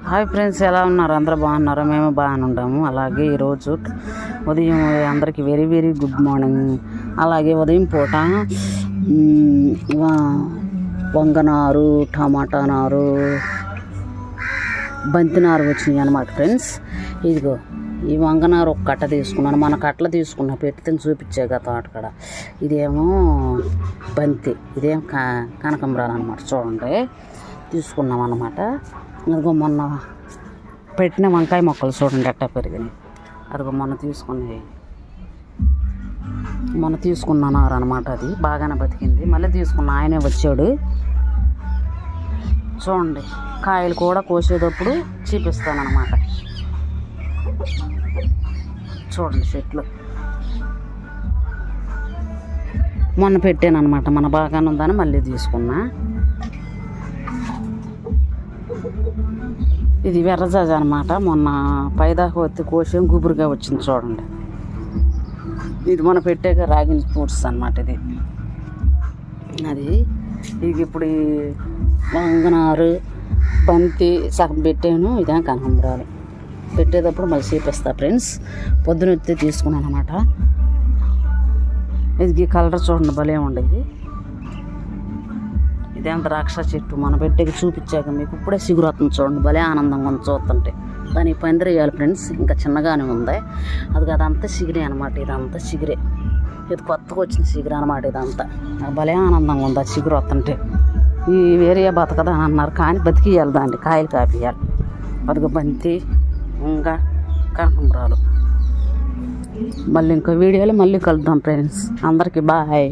Hi friends, ఎలా ఉన్నారు? అందరూ బాగున్నారా? మేము బాగానే ఉంటాము. అలాగే ఈరోజు ఉదయం అందరికీ వెరీ వెరీ గుడ్ మార్నింగ్. అలాగే ఉదయం పూట వంగనారు, టమాటా నారు, బంతి నారు వచ్చినాయి అన్నమాట ఫ్రెండ్స్. ఇదిగో ఈ వంగనారు ఒక కట్ట తీసుకున్నాను. మన కట్టలు తీసుకున్నా, పెడితే చూపించే కదా తోటకాడ. ఇదేమో బంతి, ఇదేమో కనకంబరాలు అనమాట. చూడండి, తీసుకున్నాం అన్నమాట. అదిగో మొన్న పెట్టిన వంకాయ మొక్కలు చూడండి ఎట్టా పెరిగినాయి. అదిగో మొన్న తీసుకున్నారు అనమాట. అది బాగానే బతికింది. మళ్ళీ తీసుకున్న ఆయనే వచ్చాడు. చూడండి, కాయలు కూడా కోసేటప్పుడు చూపిస్తానమాట. చూడండి, చెట్లు మొన్న పెట్టాను అనమాట. మన బాగానే ఉందని మళ్ళీ తీసుకున్నా. ఇది వెర్రజాజ అనమాట. మొన్న పైదాకా వచ్చి కోసేం గుబురుగా వచ్చింది. చూడండి, ఇది మన పెట్టాక రాగిన ఫ్రూట్స్ అనమాట. ఇది ఇప్పుడు వంగనారు, బంతి సగం పెట్టాను. ఇదే కనకంబరాలు పెట్టేటప్పుడు మళ్ళీ చూపిస్తా ఫ్రెండ్స్. పొద్దున వచ్చి తీసుకున్నాను అనమాట. ఇది కలర్ చూడండి, భలే ఉండేది. ఇదేం ద్రాక్ష చెట్టు మన పెట్టేకి చూపించాక మీకు ఇప్పుడే సిగురు వస్తుంది. చూడండి, భలే ఆనందంగా ఉంది చూస్తుంటే. దానికి పందిరేయాలి ఫ్రెండ్స్, ఇంకా చిన్నగానే ఉంది. అదంతా సిగిరే అనమాట. ఇదంతా సిగిరే, ఇది కొత్తగా వచ్చిన సిగురు అనమాట. ఇదంతా నాకు భలే ఆనందంగా ఉంది. ఆ సిగురు వస్తుంటే ఈ వేరే బతకదా అని అన్నారు, కానీ బతికియాలి, దాన్ని కాయలు కాపియాలి. అదిగో బంతి, ఇంకా కనకంబరాలు. మళ్ళీ ఇంకో వీడియోలో మళ్ళీ కలుద్దాం ఫ్రెండ్స్. అందరికీ బాయ్.